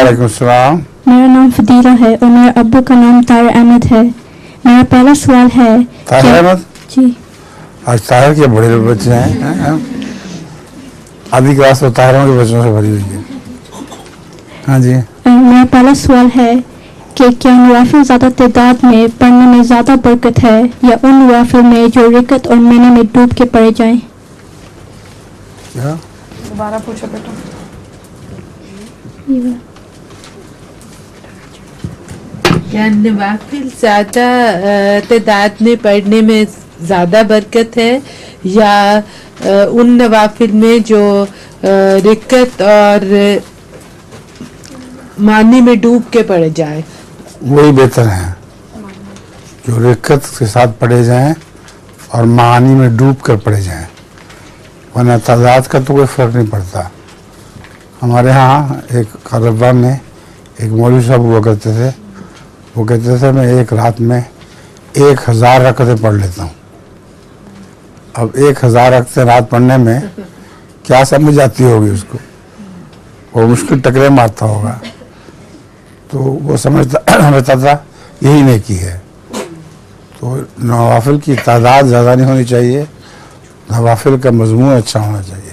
वालेकुम सलाम। मेरा नाम फदीला है और मेरे अब्बू का नाम ताहिर अहमद है। मेरा पहला सवाल है ताहिर अहमद जी। आज ताहिर के बड़े बच्चे हैं। आधी क्लास तो ताहिरों के बच्चों से भरी हुई है। हाँ जी। मेरा पहला सवाल है कि क्या नवाफिल ज़्यादा तादाद में पढ़ने में ज़्यादा बरकत है या उन नवाफिल में जो रिकत और मैने में डूब के पढ़े जाएं? क्या दोबारा पूछो बेटा। क्या नवाफिल ज़्यादा तादाद में पढ़ने में ज़्यादा बरकत है या उन नवाफिल में जो रिकत और मानी में डूब के पढ़े जाए? वही बेहतर है जो रिकत के साथ पढ़े जाएं और मानी में डूब कर पढ़े जाएं, वरना तादाद का तो कोई फ़र्क नहीं पड़ता। हमारे यहाँ एक करबा में एक मौलवी साहब हुआ करते थे, वो कहते थे मैं एक रात में 1000 रकतें पढ़ लेता हूँ। अब 1000 रकतें रात पढ़ने में क्या समझ आती होगी उसको, वो मुश्किल टकरे मारता होगा। तो वो समझता था यही नेकी है। तो नवाफिल की तादाद ज़्यादा नहीं होनी चाहिए, नवाफिल का मजमून अच्छा होना चाहिए।